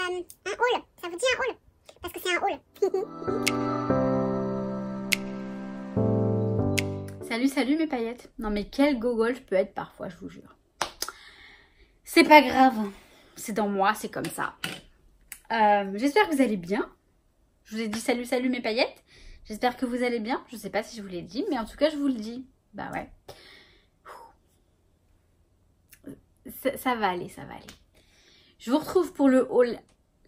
un haul. Ça vous dit un haul? Parce que c'est un haul. Salut, salut mes paillettes. Non mais quel gogol je peux être parfois, je vous jure. C'est pas grave. C'est dans moi, c'est comme ça. J'espère que vous allez bien. Je vous ai dit salut, salut mes paillettes. J'espère que vous allez bien. Je sais pas si je vous l'ai dit, mais en tout cas, je vous le dis. Bah ouais. Ça va aller, ça va aller. Je vous retrouve pour le haul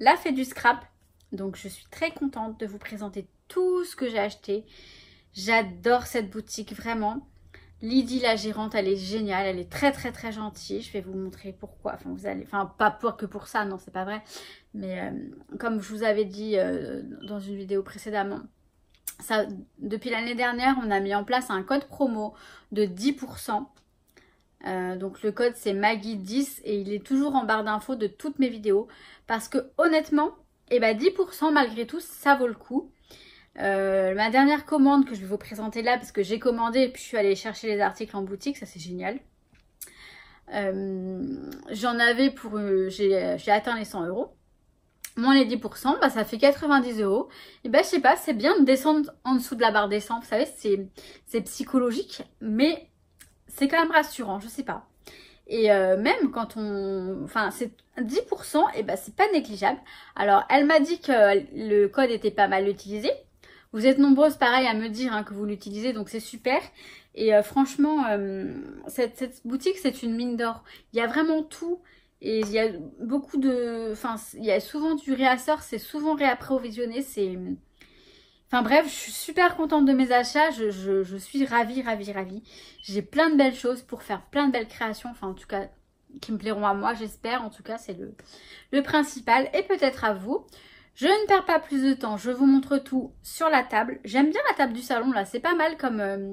La Fée du Scrap. Donc, je suis très contente de vous présenter tout ce que j'ai acheté. J'adore cette boutique, vraiment. Lydie, la gérante, elle est géniale. Elle est très, très, très gentille. Je vais vous montrer pourquoi. Enfin, vous allez... Enfin, pas que pour ça, non, c'est pas vrai. Mais comme je vous avais dit dans une vidéo précédemment, ça, depuis l'année dernière, on a mis en place un code promo de 10%. Donc le code c'est Maggie10 et il est toujours en barre d'infos de toutes mes vidéos. Parce que honnêtement, 10% malgré tout, ça vaut le coup. Ma dernière commande que je vais vous présenter là, parce que j'ai commandé et puis je suis allée chercher les articles en boutique, ça c'est génial. J'en avais pour... j'ai atteint les 100 €. Moins les 10%, ça fait 90 €. Et je sais pas, c'est bien de descendre en dessous de la barre des 100. Vous savez, c'est psychologique, mais c'est quand même rassurant, je sais pas. Et même quand on... Enfin, c'est 10%, c'est pas négligeable. Alors, elle m'a dit que le code était pas mal utilisé. Vous êtes nombreuses, pareil, à me dire que vous l'utilisez, donc c'est super. Et franchement, cette boutique, c'est une mine d'or. Il y a vraiment tout. Et il y a beaucoup de... Enfin, il y a souvent du réassort, c'est souvent réapprovisionné, c'est... Enfin bref, je suis super contente de mes achats, je suis ravie. J'ai plein de belles choses pour faire plein de belles créations, enfin en tout cas, qui me plairont à moi, j'espère. En tout cas, c'est le principal et peut-être à vous. Je ne perds pas plus de temps, je vous montre tout sur la table. J'aime bien la table du salon, là, c'est pas mal comme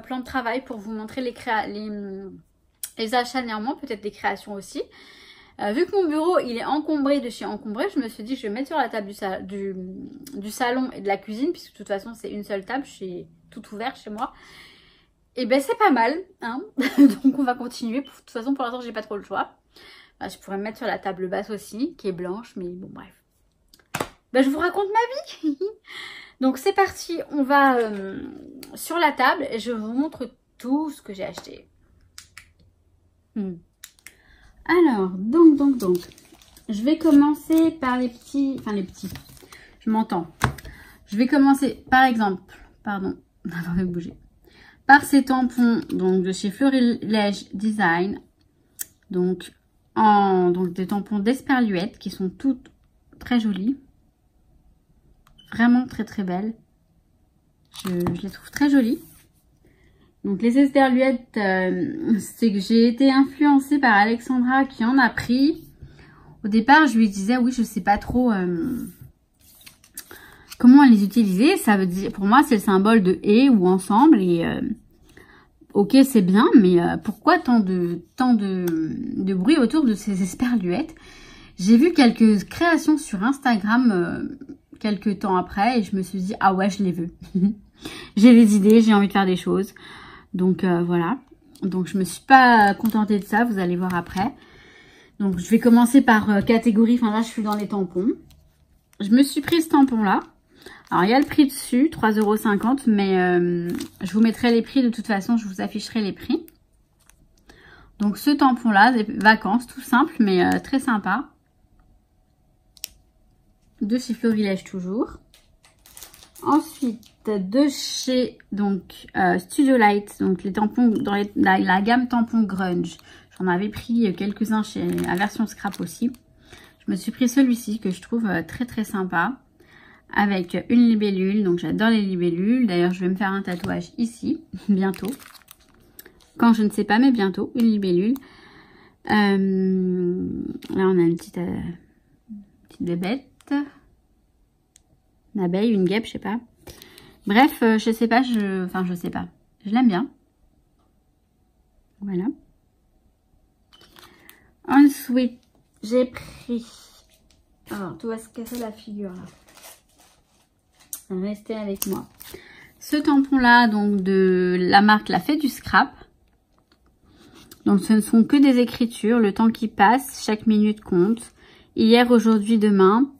plan de travail pour vous montrer les achats néanmoins, peut-être des créations aussi. Vu que mon bureau il est encombré de chez encombré, je me suis dit que je vais mettre sur la table du salon et de la cuisine, puisque de toute façon c'est une seule table, c'est tout ouvert chez moi. Et c'est pas mal, hein. Donc on va continuer. De toute façon pour l'instant j'ai pas trop le choix. Je pourrais me mettre sur la table basse aussi, qui est blanche, mais bon bref. Je vous raconte ma vie. Donc c'est parti, on va sur la table et je vous montre tout ce que j'ai acheté. Alors, donc, je vais commencer par les petits, je m'entends. Je vais commencer, par exemple, pardon, d'avoir bougé, par ces tampons, donc, de chez Florilège Design, donc des tampons d'Esperluette, qui sont toutes très jolies, vraiment très, très belles. Je les trouve très jolies. Donc les Esperluettes, c'est que j'ai été influencée par Alexandra qui en a pris. Au départ, je lui disais, oui, je sais pas trop comment les utiliser. Ça veut dire, pour moi, c'est le symbole de et ou ensemble. Et ok, c'est bien, mais pourquoi tant de bruit autour de ces Esperluettes? J'ai vu quelques créations sur Instagram quelques temps après et je me suis dit, ah ouais, je les veux. J'ai des idées, j'ai envie de faire des choses. Donc voilà, donc je me suis pas contentée de ça, vous allez voir après. Donc je vais commencer par catégorie, enfin là je suis dans les tampons. Je me suis pris ce tampon là. Alors il y a le prix dessus, 3,50 €, mais je vous mettrai les prix de toute façon, je vous afficherai les prix. Donc ce tampon là, des vacances, tout simple mais très sympa. De chez Florilège toujours. Ensuite, de chez Studio Light, donc les tampons dans la gamme tampons grunge. J'en avais pris quelques-uns chez la version scrap aussi. Je me suis pris celui-ci que je trouve très très sympa avec une libellule. Donc j'adore les libellules. D'ailleurs, je vais me faire un tatouage ici bientôt. Quand je ne sais pas, mais bientôt une libellule. Là, on a une petite bébête. Une abeille, une guêpe, je sais pas. Bref, je sais pas, je sais pas. Je l'aime bien. Voilà. Ensuite, j'ai pris... Alors, tout va se casser la figure là. Restez avec moi. Ce tampon là, donc de la marque La Fée du Scrap. Donc ce ne sont que des écritures. Le temps qui passe, chaque minute compte. Hier, aujourd'hui, demain.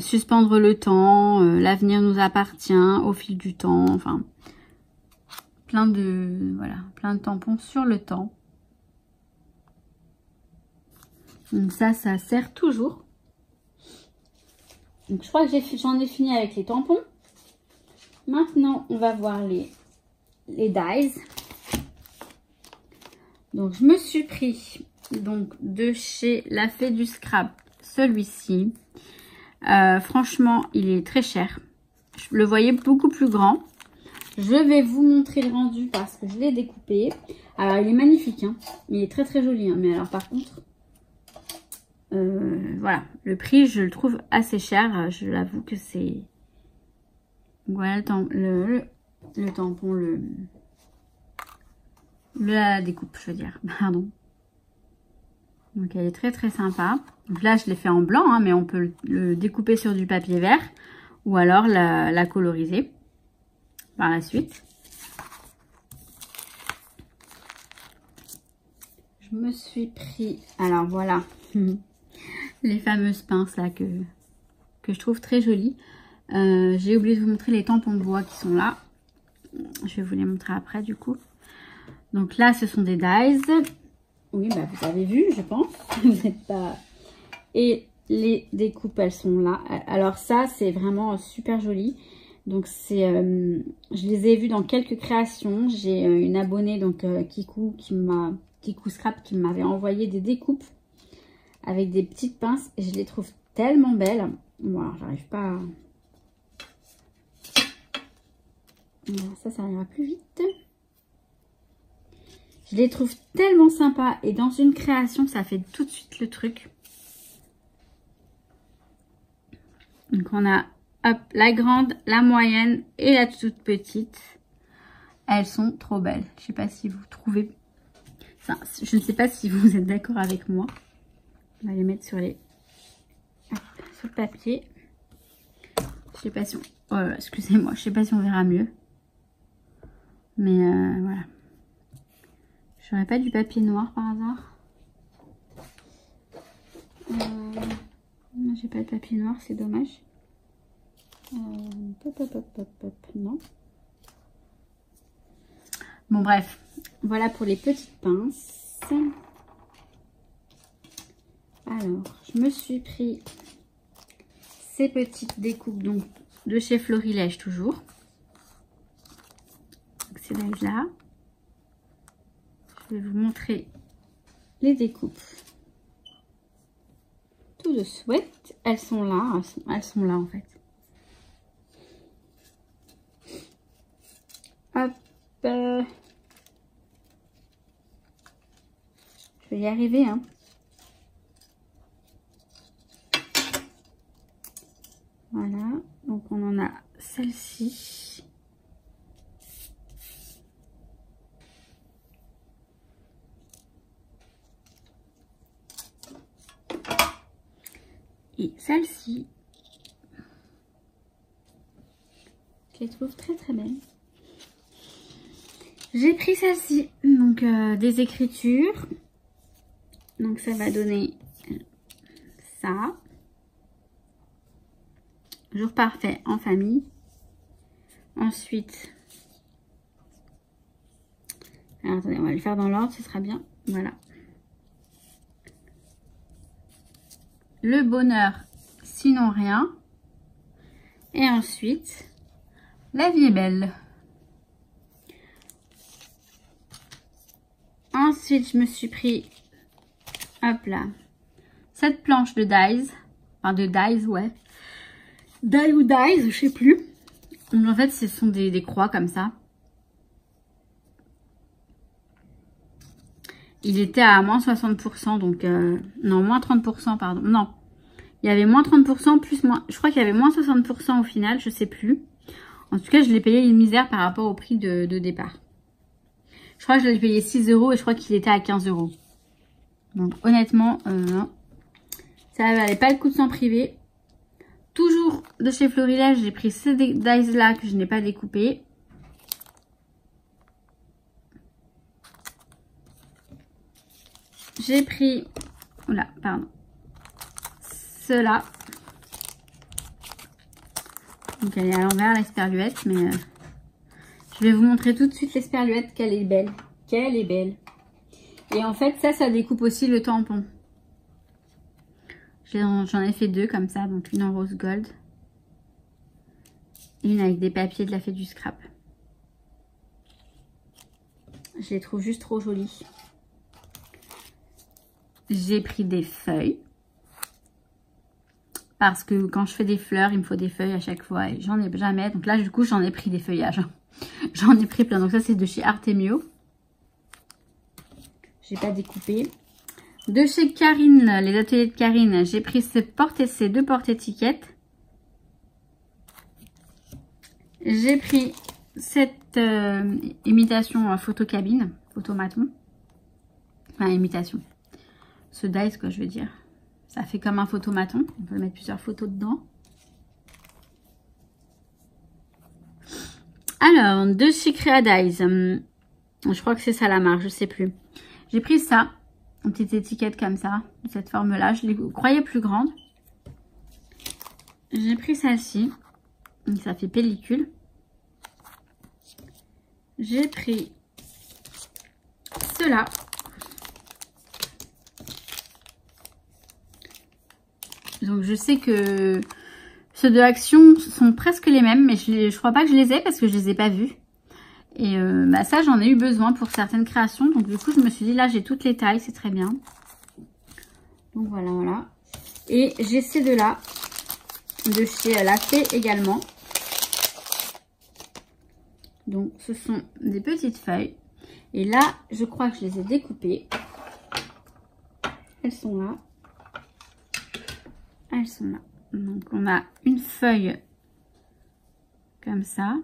Suspendre le temps, l'avenir nous appartient au fil du temps, enfin plein de tampons sur le temps. Donc ça sert toujours. Donc je crois que j'en ai fini avec les tampons. Maintenant on va voir les dies. Donc je me suis pris donc de chez La Fée du Scrap celui-ci. Franchement, il est très cher. Je le voyais beaucoup plus grand. Je vais vous montrer le rendu parce que je l'ai découpé. Alors, il est magnifique. Hein. Il est très très joli. Hein. Mais alors, par contre, voilà. Le prix, je le trouve assez cher. Je l'avoue que c'est... Voilà le tampon, la découpe, je veux dire. Pardon. Donc, elle est très très sympa. Donc là, je l'ai fait en blanc, hein, mais on peut le découper sur du papier vert ou alors la coloriser par la suite. Je me suis pris, alors voilà, les fameuses pinces là que je trouve très jolies. J'ai oublié de vous montrer les tampons de bois qui sont là. Je vais vous les montrer après du coup. Donc là, ce sont des dies. Oui, bah vous avez vu, je pense. Vous n'êtes pas... Et les découpes, elles sont là. Alors ça, c'est vraiment super joli. Donc c'est, je les ai vues dans quelques créations. J'ai une abonnée, donc Kikou Scrap, qui m'avait envoyé des découpes avec des petites pinces. Et je les trouve tellement belles. Bon, alors j'arrive pas à... Voilà, ça ira plus vite. Je les trouve tellement sympas et dans une création, ça fait tout de suite le truc. Donc on a hop, la grande, la moyenne et la toute petite. Elles sont trop belles. Je ne sais pas si vous trouvez... Enfin, je ne sais pas si vous êtes d'accord avec moi. On va les mettre sur les... Hop, sur le papier. Je sais pas si on... Oh, excusez-moi, je sais pas si on verra mieux. Mais voilà. J'aurais pas du papier noir par hasard. J'ai pas de papier noir, c'est dommage. Non. Bon bref, voilà pour les petites pinces. Alors, je me suis pris ces petites découpes donc de chez Florilège toujours. Ces là. Je vais vous montrer les découpes tout de suite. Elles sont là, elles sont là en fait. Hop. Je vais y arriver, hein. Voilà, donc on en a celle-ci. Et celle-ci, je les trouve très très belles. J'ai pris celle-ci, donc des écritures. Donc ça va donner ça. Jour parfait en famille. Ensuite, alors attendez, on va le faire dans l'ordre, ce sera bien. Voilà. Le bonheur, sinon rien. Et ensuite, la vie est belle. Ensuite, je me suis pris, hop là, cette planche de dies. Enfin, de dies, ouais. Die ou dies, je sais plus. Donc, en fait, ce sont des croix comme ça. Il était à moins 60%, donc... non, moins 30%, pardon. Non, il y avait moins 30%, plus moins... Je crois qu'il y avait moins 60% au final, je sais plus. En tout cas, je l'ai payé une misère par rapport au prix de départ. Je crois que je l'ai payé 6 € et je crois qu'il était à 15 €. Donc, honnêtement, non. Ça valait pas le coup de s'en priver. Toujours de chez Florilège, j'ai pris ces dies-là que je n'ai pas découpées. J'ai pris... Oula, pardon. cela. Donc elle est à l'envers l'esperluette, mais je vais vous montrer tout de suite l'esperluette, qu'elle est belle. Qu'elle est belle. Et en fait ça découpe aussi le tampon. J'en ai fait 2 comme ça, donc une en rose gold. Et une avec des papiers de la fée du scrap. Je les trouve juste trop jolies. J'ai pris des feuilles. Parce que quand je fais des fleurs, il me faut des feuilles à chaque fois. Et j'en ai jamais. Donc là, du coup, j'en ai pris des feuillages. J'en ai pris plein. Donc ça, c'est de chez Artemio. J'ai pas découpé. De chez Karine, les ateliers de Karine, j'ai pris ces 2 porte-étiquettes. J'ai pris cette imitation photocabine, photomaton. Enfin, imitation. Ce dice, quoi, je veux dire. Ça fait comme un photomaton. On peut mettre plusieurs photos dedans. Alors, de chez Creadize. Je crois que c'est ça la marque, je sais plus. J'ai pris ça. Une petite étiquette comme ça, de cette forme-là. Je les croyais plus grande. J'ai pris celle-ci. Ça fait pellicule. J'ai pris cela. Donc je sais que ceux de Action sont presque les mêmes, mais je crois pas que je les ai parce que je les ai pas vus. Et ça, j'en ai eu besoin pour certaines créations. Donc du coup, je me suis dit, là, j'ai toutes les tailles, c'est très bien. Donc voilà, voilà. Et j'ai ces deux-là, de chez La Fée également. Donc ce sont des petites feuilles. Et là, je crois que je les ai découpées. Elles sont là. Elles sont là. Donc on a une feuille comme ça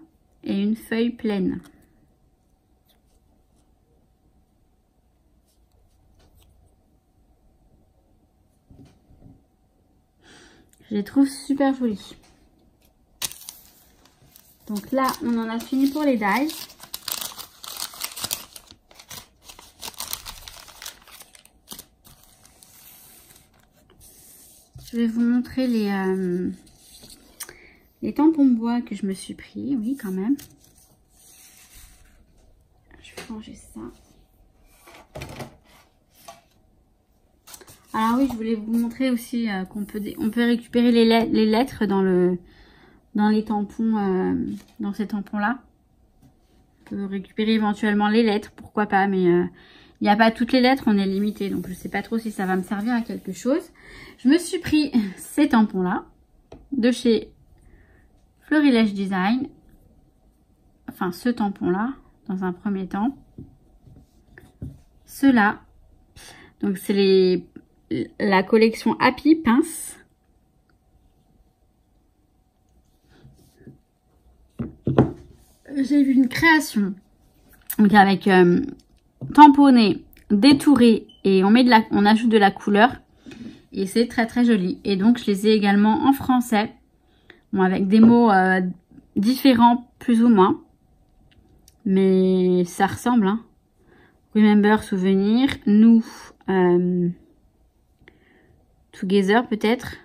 et une feuille pleine. Je les trouve super jolies. Donc là, on en a fini pour les dies. Je vais vous montrer les tampons bois que je me suis pris. Oui, quand même. Je vais ranger ça. Alors oui, je voulais vous montrer aussi qu'on peut récupérer les lettres dans les tampons, dans ces tampons-là. On peut récupérer éventuellement les lettres, pourquoi pas, mais il n'y a pas toutes les lettres, on est limité, donc je ne sais pas trop si ça va me servir à quelque chose. Je me suis pris ces tampons-là, de chez Florilège Design. Enfin, ce tampon-là, dans un premier temps. Ceux-là, donc c'est la collection Happy Pince. J'ai vu une création donc avec tamponné, détouré et on ajoute de la couleur et c'est très très joli. Et donc je les ai également en français, bon, avec des mots différents plus ou moins, mais ça ressemble, hein. Remember, souvenir, nous, together peut-être,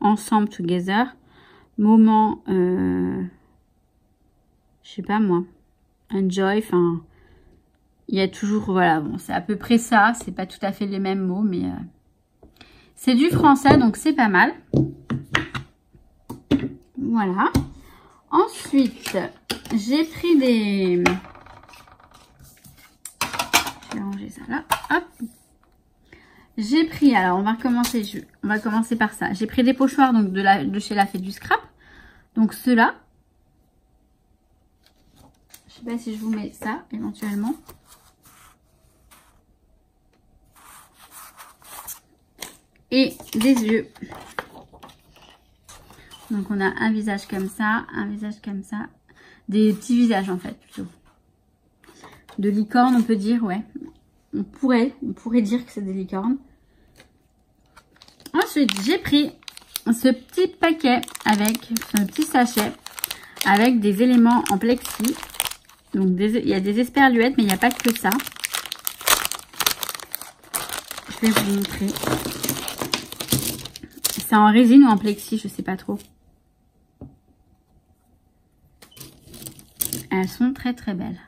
ensemble, together, moment, je sais pas moi, enjoy, enfin, il y a toujours, voilà, bon, c'est à peu près ça, c'est pas tout à fait les mêmes mots, mais c'est du français, donc c'est pas mal. Voilà. Ensuite, j'ai pris des... Je vais ranger ça là, hop. J'ai pris, alors on va commencer par ça. J'ai pris des pochoirs donc de chez La Fée du Scrap. Donc ceux-là. Je sais pas si je vous mets ça éventuellement. Et des yeux. Donc on a un visage comme ça, un visage comme ça. Des petits visages en fait plutôt. De licorne on peut dire, ouais. On pourrait dire que c'est des licornes. Ensuite j'ai pris ce petit paquet avec, ce petit sachet avec des éléments en plexi. Donc il y a des esperluettes mais il n'y a pas que ça. Je vais vous montrer. c'est en résine ou en plexi, je sais pas trop. Elles sont très très belles.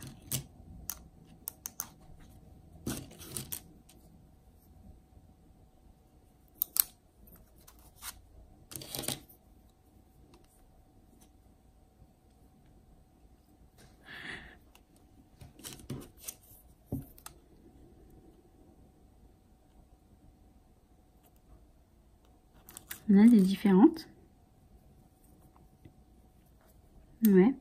On a des différentes. Ouais.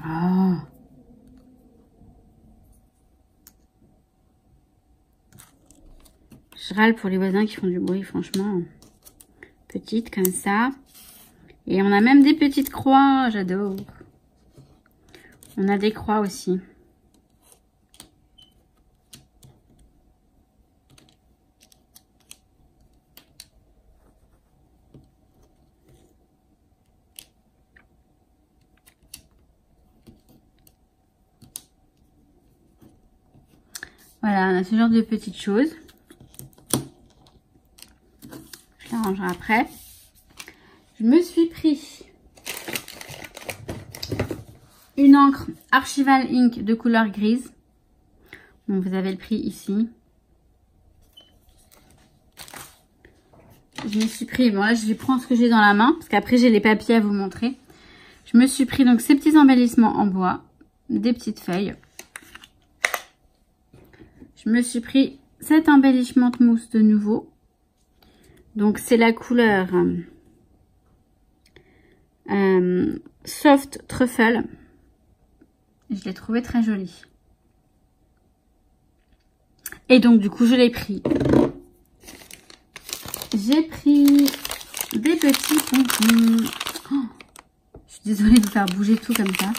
Oh. Je râle pour les voisins qui font du bruit, franchement. Petites comme ça. Et on a même des petites croix, j'adore. On a des croix aussi. Voilà, on a ce genre de petites choses. Je la rangerai après. Je me suis pris une encre Archival Ink de couleur grise. Donc vous avez le prix ici. Je me suis pris, bon là je vais prendre ce que j'ai dans la main, parce qu'après j'ai les papiers à vous montrer. Je me suis pris donc ces petits embellissements en bois, des petites feuilles. Je me suis pris cet embellissement de mousse de nouveau. Donc c'est la couleur Soft Truffle. Je l'ai trouvé très joli. Et donc du coup je l'ai pris. J'ai pris des petits pompons. Oh, je suis désolée de vous faire bouger tout comme ça.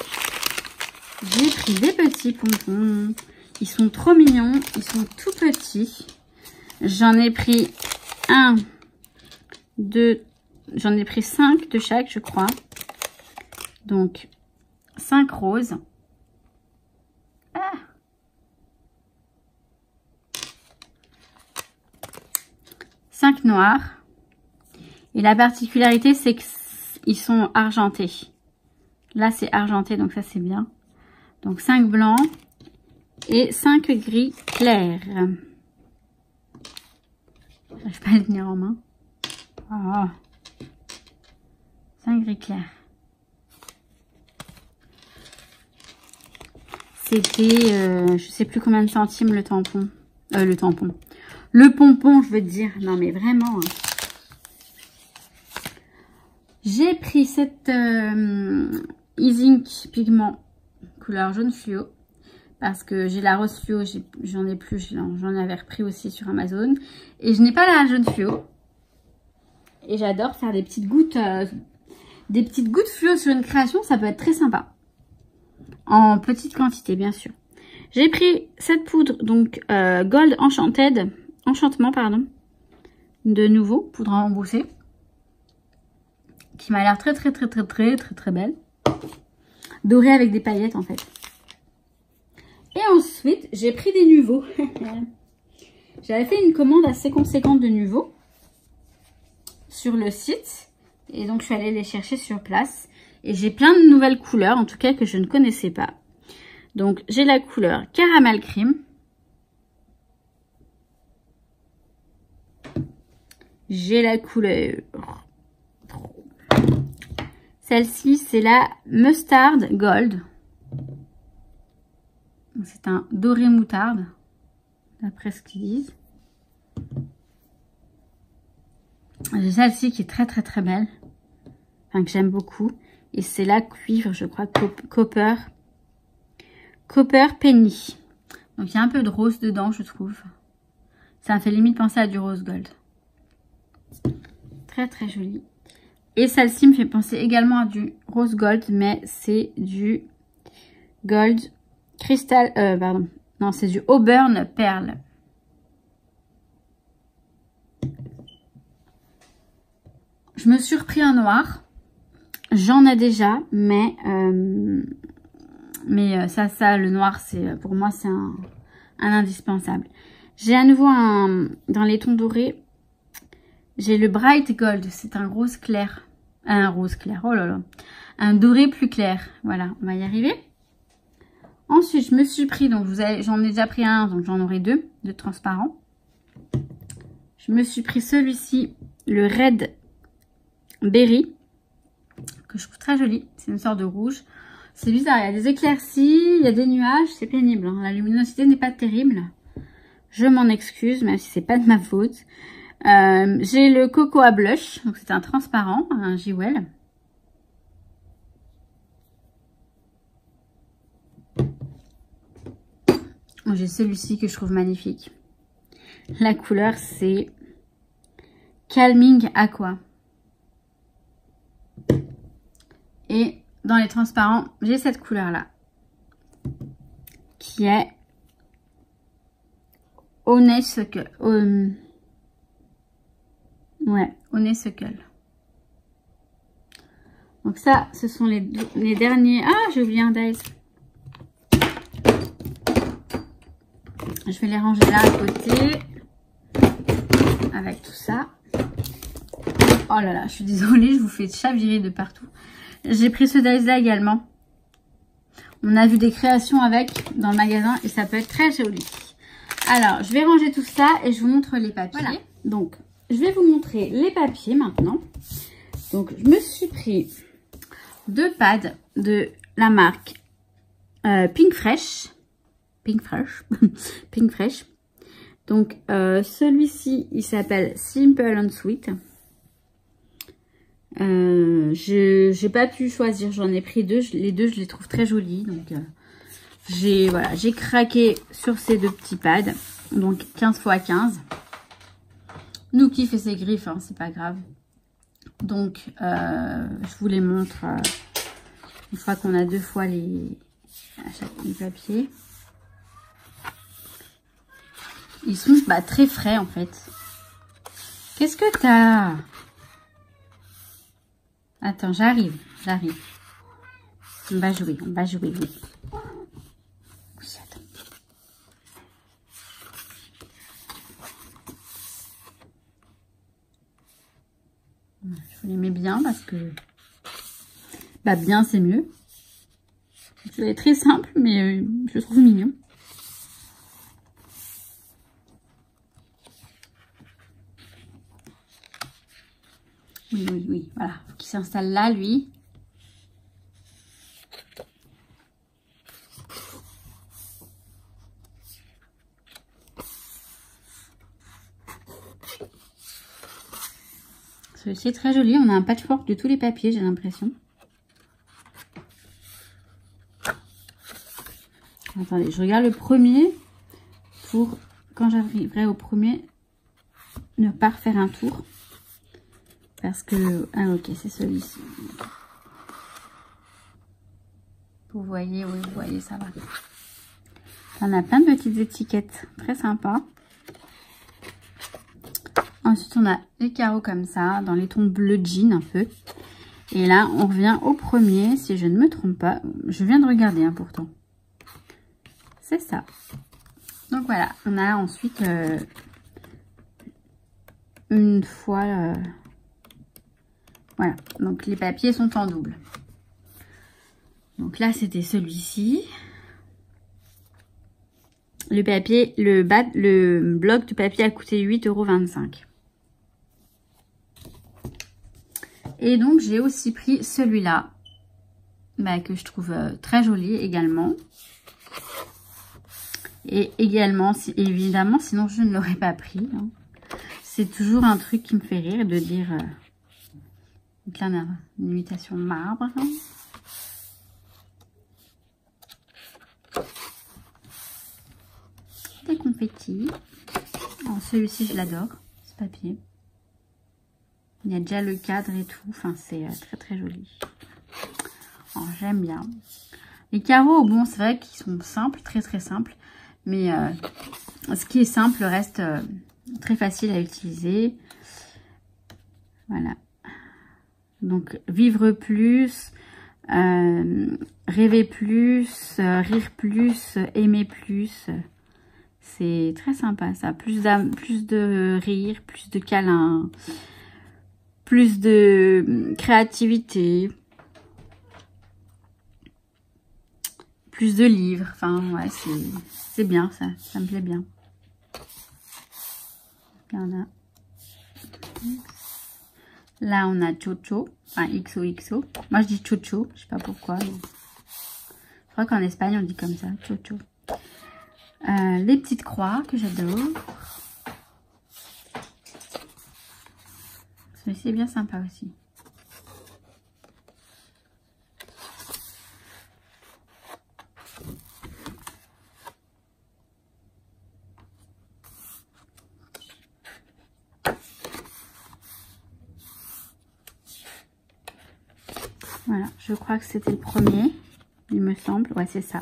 J'ai pris des petits pompons. Ils sont trop mignons. Ils sont tout petits. J'en ai pris un, deux, j'en ai pris 5 de chaque, je crois. Donc, 5 roses. Ah. 5 noirs. Et la particularité, c'est qu'ils sont argentés. Là, c'est argenté, donc ça, c'est bien. Donc, 5 blancs et 5 gris clairs. J'arrive pas à le tenir en main. Oh. 5 gris clairs. C'était, je sais plus combien de centimes le tampon. Le tampon. Le pompon, je veux dire. Non, mais vraiment. Hein. J'ai pris cette E-Ink pigment couleur jaune fluo. Parce que j'ai la rose fluo, j'en ai plus, j'en avais repris aussi sur Amazon. Et je n'ai pas la jaune fluo. Et j'adore faire des petites gouttes fluo sur une création, ça peut être très sympa. En petite quantité, bien sûr. J'ai pris cette poudre, donc Gold Enchantement, pardon. De nouveau, poudre à embousser. Qui m'a l'air très belle. Dorée avec des paillettes en fait. Et ensuite, j'ai pris des Nuvo. J'avais fait une commande assez conséquente de Nuvo sur le site. Et donc, je suis allée les chercher sur place. Et j'ai plein de nouvelles couleurs, en tout cas que je ne connaissais pas. Donc, j'ai la couleur Caramel Cream. J'ai la couleur... Celle-ci, c'est la Mustard Gold. C'est un doré moutarde, d'après ce qu'ils disent. J'ai celle-ci qui est très belle. Enfin, que j'aime beaucoup. Et c'est la cuivre, je crois, Copper Penny. Donc, il y a un peu de rose dedans, je trouve. Ça me fait limite penser à du rose gold. Très joli. Et celle-ci me fait penser également à du rose gold, mais c'est du gold cristal, pardon. Non, c'est du Auburn Pearl. Je me suis repris un noir. J'en ai déjà, mais ça, le noir, c'est pour moi, c'est un indispensable. J'ai à nouveau dans les tons dorés, j'ai le Bright Gold. C'est un rose clair. Un rose clair, oh là là. Un doré plus clair. Voilà, on va y arriver. Ensuite, je me suis pris, donc j'en ai déjà pris un, donc j'en aurai deux transparents. Je me suis pris celui-ci, le Red Berry, que je trouve très joli. C'est une sorte de rouge. C'est bizarre, il y a des éclaircies, il y a des nuages, c'est pénible. Hein. La luminosité n'est pas terrible. Je m'en excuse, même si c'est pas de ma faute. J'ai le Cocoa Blush, donc c'est un transparent, un Jewel. J'ai celui-ci que je trouve magnifique. La couleur, c'est Calming Aqua. Et dans les transparents, j'ai cette couleur-là. Qui est Honeysuckle. Ouais, Honeysuckle. Donc ça, ce sont les derniers. Ah, j'ai oublié un Dice. Je vais les ranger là à côté. Avec tout ça. Oh là là, je suis désolée, je vous fais chavirer de partout. J'ai pris ce Dice là également. On a vu des créations avec dans le magasin et ça peut être très joli. Alors, je vais ranger tout ça et je vous montre les papiers. Voilà. Donc, je vais vous montrer les papiers maintenant. Donc, je me suis pris 2 pads de la marque Pink Fresh. Pink Fresh. Donc, celui-ci, il s'appelle Simple and Sweet. J'ai pas pu choisir, j'en ai pris 2. Les deux, je les trouve très jolis. Donc, j'ai craqué sur ces 2 petits pads. Donc, 15 x 15. Nouki fait ses griffes, hein, c'est pas grave. Donc, je vous les montre une fois qu'on a 2 fois les papiers. Ils sont très frais en fait. Qu'est-ce que t'as? Attends, j'arrive. On va jouer, oui. Oui, attends. Je vous les mets bien parce que... bien, c'est mieux. C'est très simple, mais je trouve mignon. Oui, voilà. Faut qu'il s'installe là, lui. Celui-ci est très joli. On a un patchwork de tous les papiers, j'ai l'impression. Attendez, je regarde le premier pour, quand j'arriverai au premier, ne pas refaire un tour. Parce que... Ah, ok, c'est celui-ci. Vous voyez, oui, vous voyez, ça va. On a plein de petites étiquettes. Très sympa. Ensuite, on a les carreaux comme ça, dans les tons bleu jean un peu. Et là, on revient au premier, si je ne me trompe pas. Je viens de regarder, hein, pourtant. C'est ça. Donc voilà, on a ensuite une fois... Voilà, donc les papiers sont en double. Donc là, c'était celui-ci. Le papier, le bloc de papier a coûté 8,25 €. Et donc, j'ai aussi pris celui-là, que je trouve très joli également. Et également, évidemment, sinon je ne l'aurais pas pris. Hein. C'est toujours un truc qui me fait rire de dire... Donc là, on a une imitation marbre. Des confettis. Celui-ci, je l'adore, ce papier. Il y a déjà le cadre et tout. Enfin, c'est très très joli. J'aime bien. Les carreaux, bon, c'est vrai qu'ils sont simples, très très simples. Mais ce qui est simple reste très facile à utiliser. Voilà. Donc, vivre plus, rêver plus, rire plus, aimer plus. C'est très sympa ça. Plus de rire, plus de câlins, plus de créativité, plus de livres. Enfin, ouais, c'est bien ça. Ça me plaît bien. Là, on a Chocho, enfin XOXO. Moi, je dis Chocho, je sais pas pourquoi. Mais... je crois qu'en Espagne, on dit comme ça, Chocho. Les petites croix que j'adore. Celui-ci est bien sympa aussi. Voilà, je crois que c'était le premier, il me semble. Ouais, c'est ça.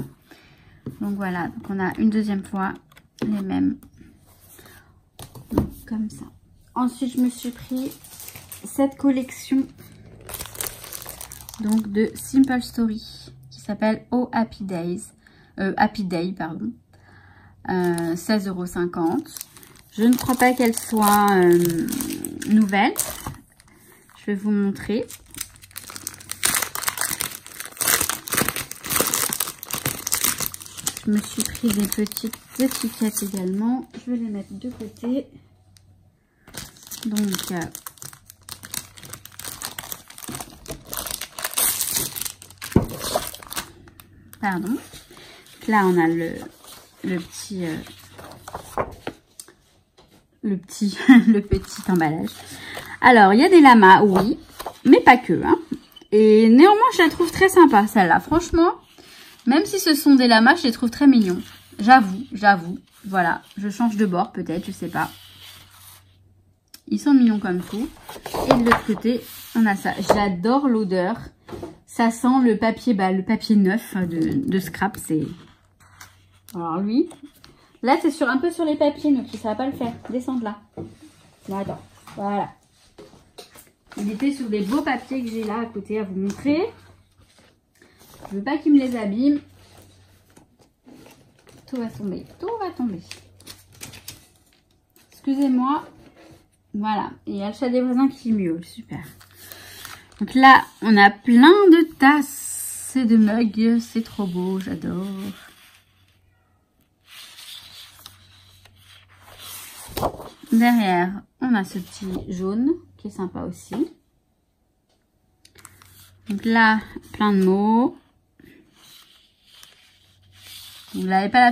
Donc voilà, donc on a une deuxième fois les mêmes. Donc, comme ça. Ensuite, je me suis pris cette collection donc de Simple Story qui s'appelle Oh Happy Days. Happy Day, pardon. 16,50 €. Je ne crois pas qu'elle soit nouvelle. Je vais vous montrer. Je me suis pris des petites étiquettes également. Je vais les mettre de côté. Donc, pardon. Là, on a le petit le petit emballage. Alors, il y a des lamas, oui, mais pas que. Hein. Et néanmoins, je la trouve très sympa, celle-là. Franchement, même si ce sont des lamas, je les trouve très mignons. J'avoue. Voilà, je change de bord peut-être, je sais pas. Ils sont mignons comme tout. Et de l'autre côté, on a ça. J'adore l'odeur. Ça sent le papier, le papier neuf de scrap. C'est. Alors lui, là c'est un peu sur les papiers, donc ça va pas le faire. Descendre là. Là, attends. Voilà. Il était sur des beaux papiers que j'ai là à côté à vous montrer. Je veux pas qu'il me les abîme. Tout va tomber. Tout va tomber. Excusez-moi. Voilà. Et il y a le chat des voisins qui miaule. Super. Donc là, on a plein de tasses et de mugs. C'est trop beau. J'adore. Derrière, on a ce petit jaune qui est sympa aussi. Donc là, plein de mots. Vous n'avez pas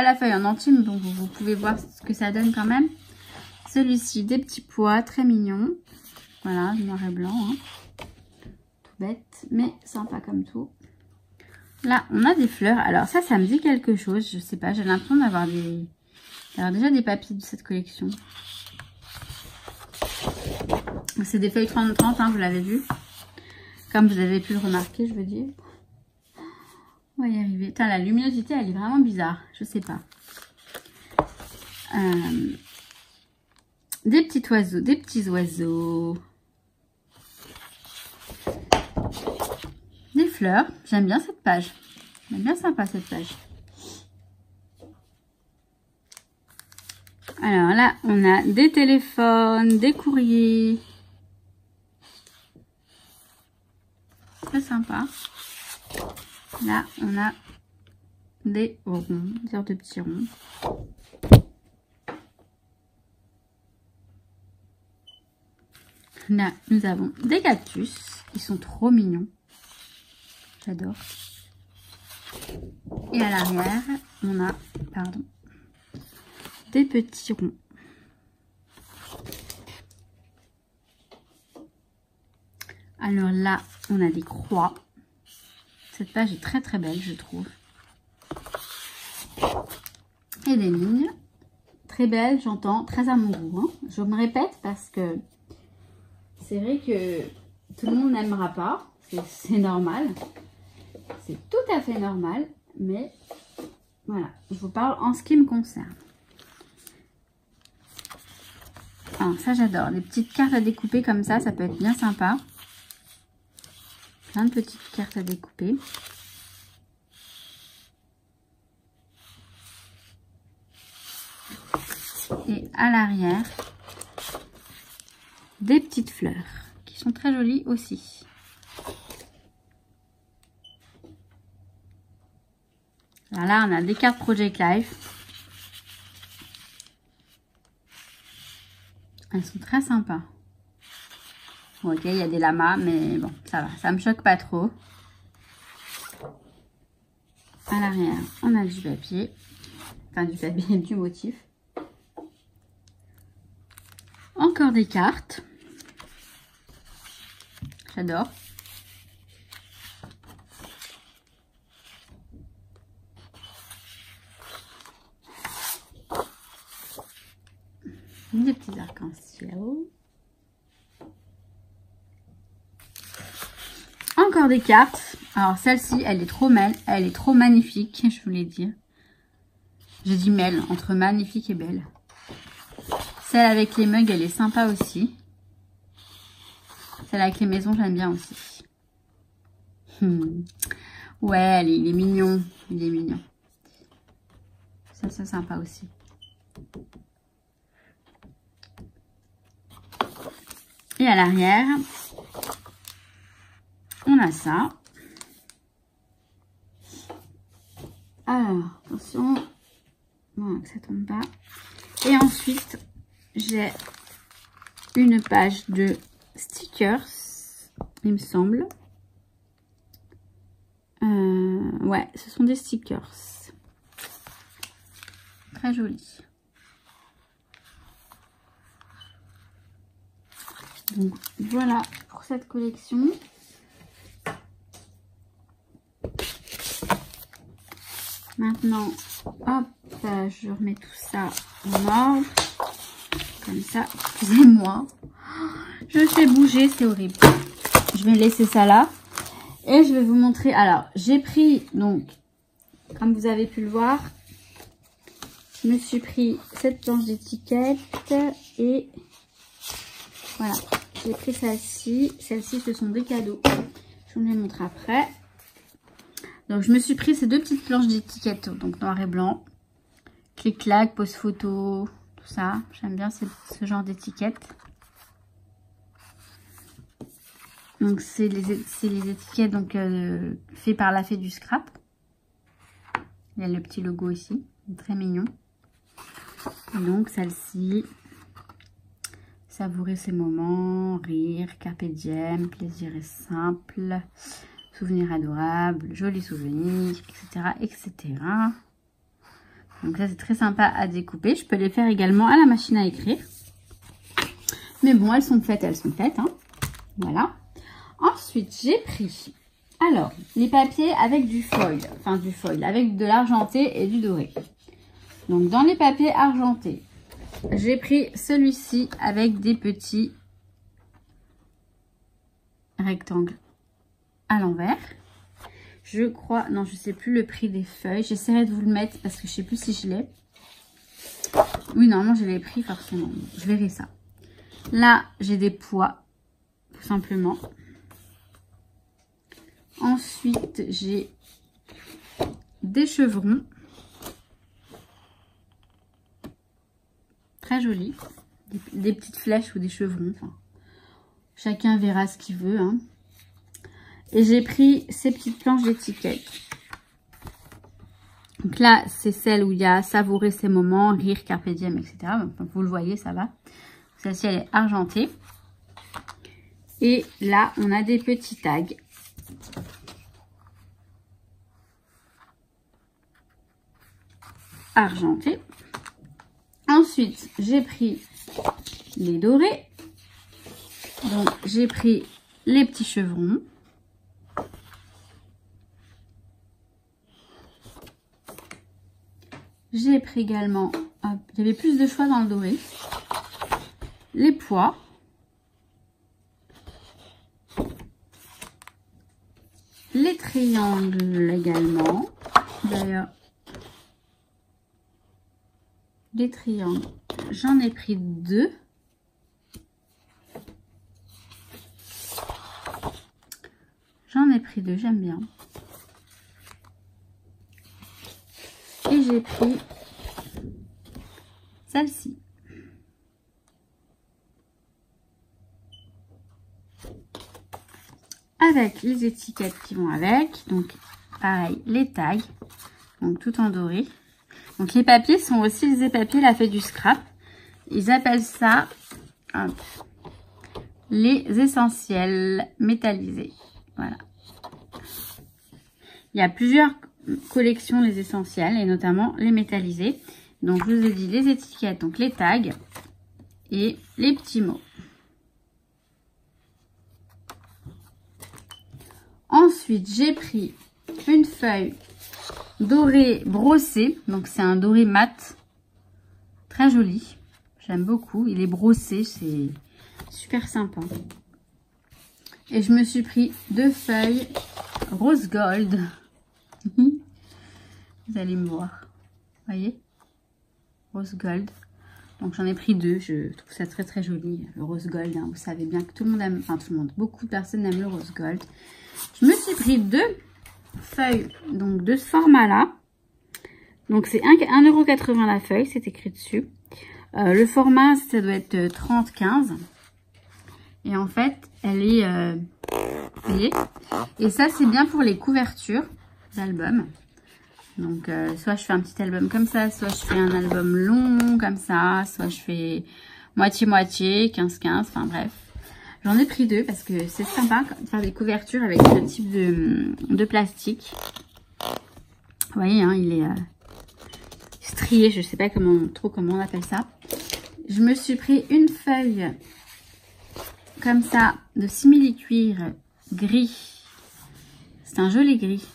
la feuille en entier, mais bon, vous pouvez voir ce que ça donne quand même. Celui-ci, des petits pois, très mignons. Voilà, noir et blanc. Hein. Tout bête, mais sympa comme tout. Là, on a des fleurs. Alors ça me dit quelque chose. Je sais pas, j'ai l'impression d'avoir déjà des papiers de cette collection. C'est des feuilles 30-30, hein, vous l'avez vu. Comme vous avez pu le remarquer, je veux dire. On va y arriver. Putain, la luminosité, elle est vraiment bizarre. Je sais pas. Des petits oiseaux, des petits oiseaux. Des fleurs. J'aime bien cette page. Elle est bien sympa cette page. Alors là, on a des téléphones, des courriers. Très sympa. Là, on a des ronds, des sortes de petits ronds. Là, nous avons des cactus. Ils sont trop mignons. J'adore. Et à l'arrière, on a, des petits ronds. Alors là, on a des croix. Cette page est très très belle, je trouve. Et des lignes. Très belles, j'entends, très à mon goût. Hein. Je me répète parce que c'est vrai que tout le monde n'aimera pas. C'est normal. C'est tout à fait normal. Mais voilà, je vous parle en ce qui me concerne. Ah, ça j'adore. Les petites cartes à découper comme ça peut être bien sympa. plein de petites cartes à découper. Et à l'arrière, des petites fleurs qui sont très jolies aussi. Alors là, on a des cartes Project Life. Elles sont très sympas. Bon, ok, il y a des lamas, mais bon, ça va. Ça me choque pas trop. À l'arrière, on a du papier. Enfin, du papier, du motif. Encore des cartes. J'adore. Des petits arcs-en-ciel. Encore des cartes. Alors celle-ci, elle est trop belle. Elle est trop magnifique, je voulais dire. J'ai dit mêle, entre magnifique et belle. Celle avec les mugs, elle est sympa aussi. Celle avec les maisons, j'aime bien aussi. Ouais, il est mignon. Il est mignon. Ça, c'est sympa aussi. Et à l'arrière, on a ça. Alors, attention. Voilà, que ça tombe pas. Et ensuite, j'ai une page de stickers, il me semble. Ouais, ce sont des stickers. Très jolis. Donc voilà pour cette collection. Maintenant, hop, je remets tout ça en ordre. Comme ça, excusez-moi. Je fais bouger, c'est horrible. Je vais laisser ça là. Et je vais vous montrer. Alors, j'ai pris, donc, comme vous avez pu le voir, je me suis pris cette planche d'étiquette et voilà. J'ai pris celle-ci. Celle-ci, ce sont des cadeaux. Je vous les montre après. Donc, je me suis pris ces deux petites planches d'étiquette, donc noir et blanc. Clic-clac, pose photo, tout ça. J'aime bien ce genre d'étiquette. Donc, c'est les étiquettes donc faites par la Fée du Scrap. Il y a le petit logo ici, très mignon. Et donc, celle-ci. Savourer ces moments, rire, carpe diem, plaisir est simple, souvenir adorable, jolis souvenirs, etc., etc. Donc ça, c'est très sympa à découper. Je peux les faire également à la machine à écrire. Mais bon, elles sont faites, hein. Voilà. Ensuite, j'ai pris, alors, les papiers avec du foil. Enfin, du foil, avec de l'argenté et du doré. Donc, dans les papiers argentés, j'ai pris celui-ci avec des petits rectangles à l'envers. Je crois, non, je sais plus le prix des feuilles. J'essaierai de vous le mettre parce que je sais plus si je l'ai. Oui, normalement, je l'ai pris forcément. Je verrai ça. Là, j'ai des pois, tout simplement. Ensuite, j'ai des chevrons. Très jolis. Des petites flèches ou des chevrons. Enfin, chacun verra ce qu'il veut. Hein. Et j'ai pris ces petites planches d'étiquette. Donc là, c'est celle où il y a savourer ces moments, rire, carpe diem, etc. Donc, vous le voyez, ça va. Celle-ci, elle est argentée. Et là, on a des petits tags. Argentés. Ensuite, j'ai pris les dorés. Donc, j'ai pris les petits chevrons. J'ai pris également, hop, il y avait plus de choix dans le doré, les pois. Les triangles également. D'ailleurs, les triangles, j'en ai pris 2. J'en ai pris 2, j'aime bien. Et j'ai pris celle-ci. Avec les étiquettes qui vont avec. Donc, pareil, les tags. Donc, tout en doré. Donc, les papiers sont aussi les papiers La Fée du Scrap. Ils appellent ça hop, les essentiels métallisés. Voilà. Il y a plusieurs collections les essentiels et notamment les métallisés. Donc, je vous ai dit les étiquettes, donc les tags et les petits mots. Ensuite, j'ai pris une feuille dorée brossée. Donc, c'est un doré mat. Très joli. J'aime beaucoup. Il est brossé. C'est super sympa. Et je me suis pris 2 feuilles rose gold. Vous allez me voir. Vous voyez? Rose gold. Donc, j'en ai pris 2. Je trouve ça très, très joli. Le rose gold, hein. Vous savez bien que tout le monde aime. Enfin, tout le monde. Beaucoup de personnes aiment le rose gold. Je me suis pris 2 feuilles, donc de ce format-là. Donc, c'est 1,80 € la feuille, c'est écrit dessus. Le format, ça doit être 30-15. Et en fait, elle est pliée. Et ça, c'est bien pour les couvertures d'albums. Donc, soit je fais un petit album comme ça, soit je fais un album long comme ça, soit je fais moitié-moitié, 15-15, enfin bref. J'en ai pris 2 parce que c'est sympa de faire des couvertures avec ce type de plastique. Vous voyez, hein, il est strié, je sais pas trop comment on appelle ça. Je me suis pris une feuille comme ça de simili-cuir gris. C'est un joli gris.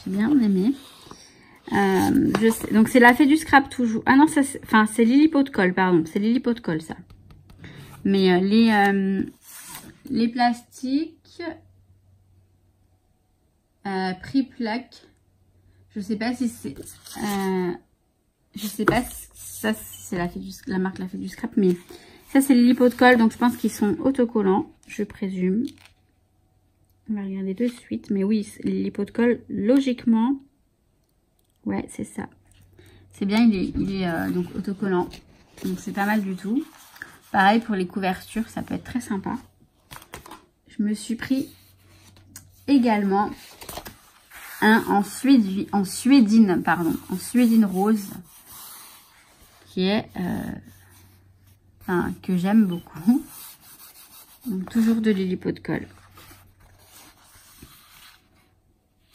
J'ai bien aimé. Donc c'est La Fée du Scrap toujours. Ah non, c'est Lily Pot de Colle, pardon. C'est Lily Pot de Colle, ça. Mais les plastiques prix plaque, je sais pas si c'est je sais pas si ça c'est la marque La Fée du Scrap, mais ça c'est Lily Pot de Colle, donc je pense qu'ils sont autocollants, je présume. On va regarder de suite, mais oui, Lily Pot de Colle, logiquement, ouais, c'est ça. C'est bien, il est donc autocollant, donc c'est pas mal du tout. Pareil pour les couvertures, ça peut être très sympa. Je me suis pris également un en suédine rose, qui est que j'aime beaucoup. Donc toujours de Lily Pot de Colle.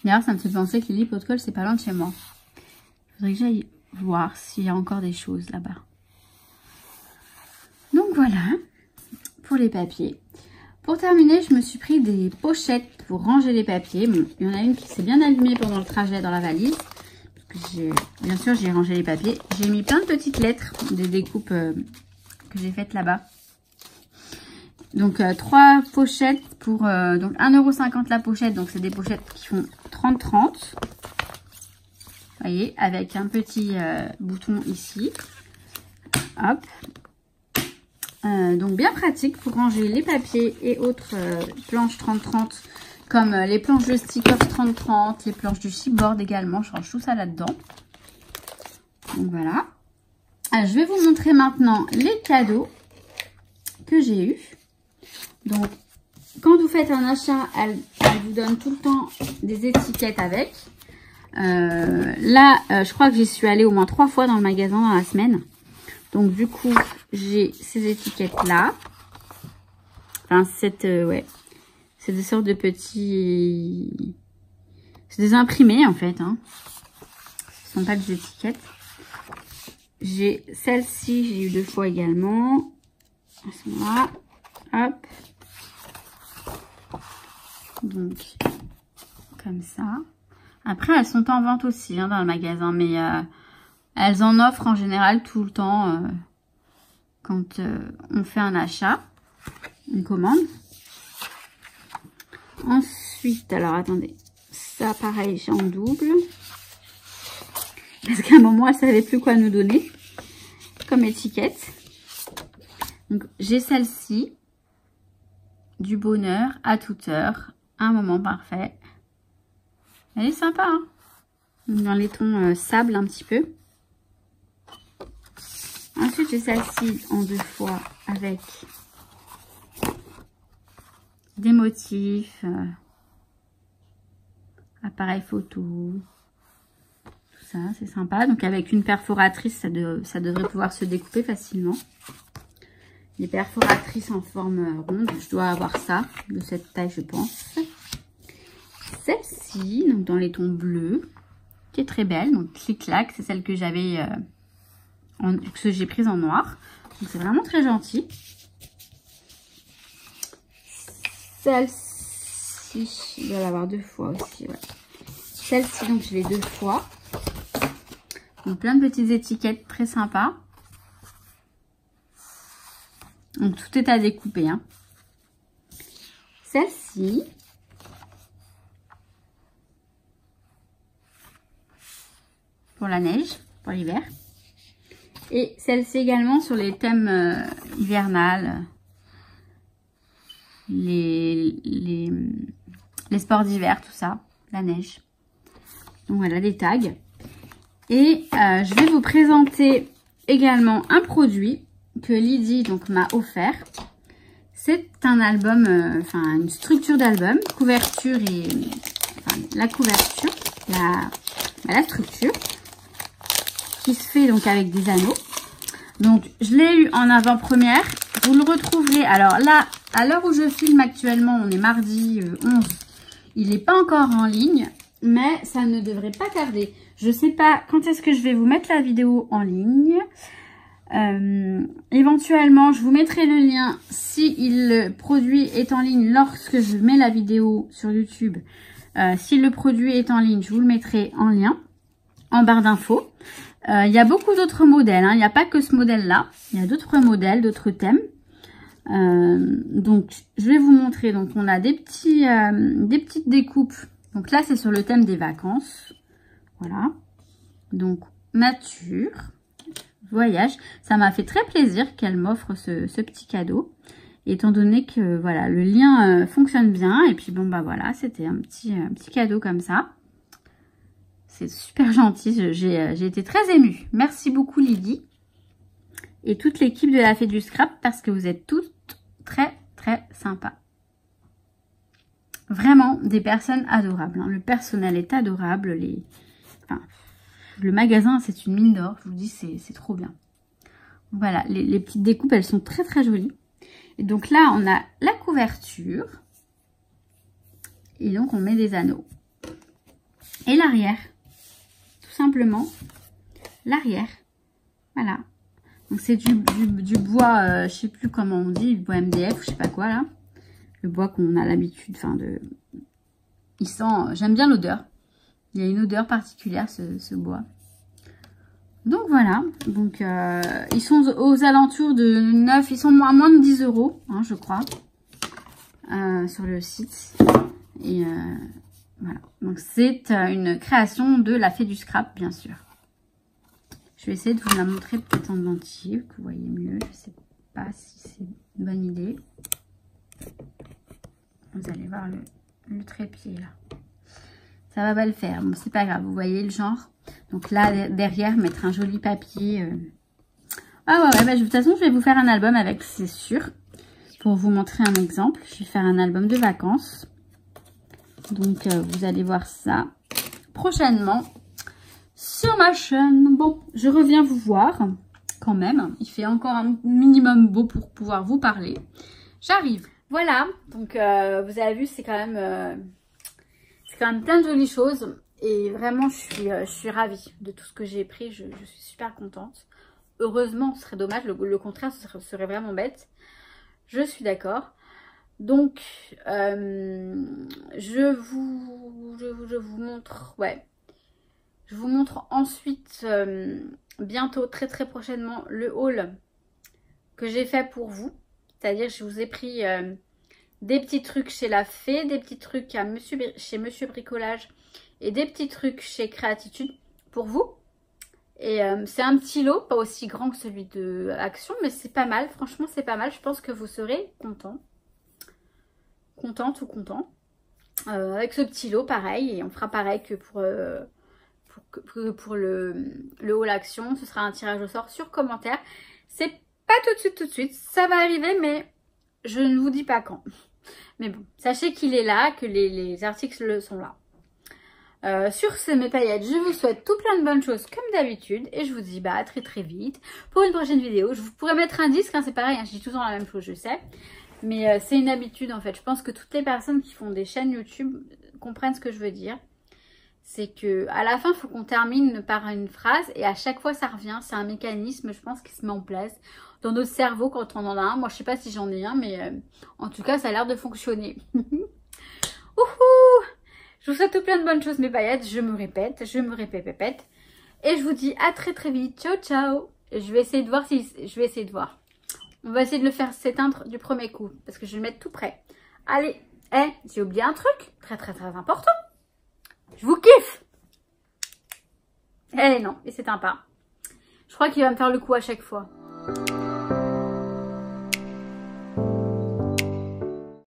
D'ailleurs, ça me fait penser que Lily Pot de Colle, c'est pas loin de chez moi. Il faudrait que j'aille voir s'il y a encore des choses là-bas. Donc voilà, pour les papiers. Pour terminer, je me suis pris des pochettes pour ranger les papiers. Bon, il y en a une qui s'est bien allumée pendant le trajet dans la valise. Bien sûr, j'ai rangé les papiers. J'ai mis plein de petites lettres, des découpes que j'ai faites là-bas. Donc 3 pochettes pour donc 1,50 € la pochette. Donc c'est des pochettes qui font 30-30. Vous voyez, avec un petit bouton ici. Hop. Donc bien pratique pour ranger les papiers et autres planches 30-30, comme les planches de stickers 30-30, les planches du chipboard également. Je range tout ça là-dedans. Donc voilà. Je vais vous montrer maintenant les cadeaux que j'ai eus. Donc quand vous faites un achat, elle vous donne tout le temps des étiquettes avec. Là, je crois que j'y suis allée au moins 3 fois dans le magasin dans la semaine. Donc du coup, j'ai ces étiquettes-là. Enfin, ouais. C'est des sortes de petits... C'est des imprimés, en fait. Hein. Ce ne sont pas des étiquettes. J'ai celle-ci, j'ai eu 2 fois également. Elles sont là. Hop. Donc, comme ça. Après, elles sont en vente aussi hein, dans le magasin, mais... elles en offrent en général tout le temps quand on fait un achat, une commande. Ensuite, alors attendez, ça pareil, j'ai en double. Parce qu'à un moment, elle ne savait plus quoi nous donner comme étiquette. Donc, j'ai celle-ci, du bonheur à toute heure, un moment parfait. Elle est sympa, hein, dans les tons sable un petit peu. Ensuite, j'ai celle-ci en 2 fois avec des motifs, appareil photo, tout ça, c'est sympa. Donc avec une perforatrice, ça devrait pouvoir se découper facilement. Les perforatrices en forme ronde, je dois avoir ça, de cette taille je pense. Celle-ci, donc dans les tons bleus, qui est très belle, donc clic-clac, c'est celle que j'avais, que j'ai prise en noir. Donc c'est vraiment très gentil. Celle-ci, il doit l'avoir 2 fois aussi, ouais. Celle-ci, donc je l'ai 2 fois. Donc plein de petites étiquettes très sympas. Donc tout est à découper, hein. Celle-ci. Pour la neige, pour l'hiver. Et celle-ci également sur les thèmes hivernales. Les sports d'hiver, tout ça. La neige. Donc voilà, des tags. Et je vais vous présenter également un produit que Lydie donc m'a offert. C'est un album, enfin une structure d'album, couverture et enfin, la couverture, la structure qui se fait donc avec des anneaux. Donc je l'ai eu en avant-première. Vous le retrouverez. Alors là, à l'heure où je filme actuellement, on est mardi 11. Il n'est pas encore en ligne, mais ça ne devrait pas tarder. Je ne sais pas quand est-ce que je vais vous mettre la vidéo en ligne. Éventuellement, je vous mettrai le lien si le produit est en ligne lorsque je mets la vidéo sur YouTube. Si le produit est en ligne, je vous le mettrai en lien, en barre d'infos. Il y a beaucoup d'autres modèles, hein. Il n'y a pas que ce modèle-là. Il y a d'autres modèles, d'autres thèmes. Donc, je vais vous montrer. Donc, on a des petites découpes. Donc là, c'est sur le thème des vacances. Voilà. Donc, nature, voyage. Ça m'a fait très plaisir qu'elle m'offre ce petit cadeau. Étant donné que, voilà, le lien fonctionne bien. Et puis, bon, bah voilà, c'était un petit cadeau comme ça. C'est super gentil. J'ai été très émue. Merci beaucoup, Lydie. Et toute l'équipe de la Fée du Scrap, parce que vous êtes toutes très, très sympas. Vraiment des personnes adorables, hein. Le personnel est adorable. Enfin, le magasin, c'est une mine d'or. Je vous dis, c'est trop bien. Voilà, les petites découpes, elles sont très, très jolies. Et donc là, on a la couverture. Et donc, on met des anneaux. Et l'arrière. Tout simplement, l'arrière. Voilà. Donc, c'est du bois, je sais plus comment on dit, du bois MDF, je sais pas quoi, là. Le bois qu'on a l'habitude, enfin, il sent, j'aime bien l'odeur. Il y a une odeur particulière, ce bois. Donc, voilà. Donc, ils sont aux alentours de 9, ils sont à moins de 10 €, hein, je crois, sur le site. Et voilà. Donc, c'est une création de la Fée du Scrap, bien sûr. Je vais essayer de vous la montrer peut-être en entier, que vous voyez mieux. Je ne sais pas si c'est une bonne idée. Vous allez voir le trépied là. Ça va pas le faire. Bon, c'est pas grave. Vous voyez le genre. Donc là, derrière, mettre un joli papier. Ah ouais, bah, de toute façon, je vais vous faire un album avec, c'est sûr. Pour vous montrer un exemple. Je vais faire un album de vacances. Donc, vous allez voir ça prochainement sur ma chaîne. Bon, je reviens vous voir quand même. Il fait encore un minimum beau pour pouvoir vous parler. J'arrive. Voilà, donc vous avez vu, c'est quand même plein de jolies choses. Et vraiment, je suis ravie de tout ce que j'ai pris. Je suis super contente. Heureusement, ce serait dommage. Le contraire, ce serait vraiment bête. Je suis d'accord. Donc, je vous montre, ouais. Je vous montre ensuite, bientôt, très très prochainement, le haul que j'ai fait pour vous. C'est-à-dire, je vous ai pris des petits trucs chez la Fée, des petits trucs chez Monsieur Bricolage et des petits trucs chez Créatitude pour vous. Et c'est un petit lot, pas aussi grand que celui de Action, mais c'est pas mal. Franchement, c'est pas mal. Je pense que vous serez contente ou content. avec ce petit lot pareil, et on fera pareil que pour le haul action. Ce sera un tirage au sort sur commentaire. C'est pas tout de suite, ça va arriver, mais je ne vous dis pas quand. Mais bon, sachez qu'il est là, que les articles sont là. Sur ce, mes paillettes, je vous souhaite tout plein de bonnes choses comme d'habitude, et je vous dis à très vite pour une prochaine vidéo. Je vous pourrais mettre un disque, hein, c'est pareil, hein, je dis tout le temps la même chose, je sais, mais c'est une habitude en fait. Je pense que toutes les personnes qui font des chaînes YouTube comprennent ce que je veux dire. C'est que à la fin, il faut qu'on termine par une phrase, et à chaque fois ça revient. C'est un mécanisme, je pense, qui se met en place dans notre cerveau quand on en a un. Moi, je sais pas si j'en ai un, mais en tout cas, ça a l'air de fonctionner. Ouhou! Je vous souhaite tout plein de bonnes choses, mes paillettes. Je me répète. Et je vous dis à très vite. Ciao, ciao. Je vais essayer de voir si... On va essayer de le faire s'éteindre du premier coup, parce que je vais le mettre tout près. Allez. J'ai oublié un truc. Très important. Je vous kiffe. Non, il s'éteint pas. Je crois qu'il va me faire le coup à chaque fois.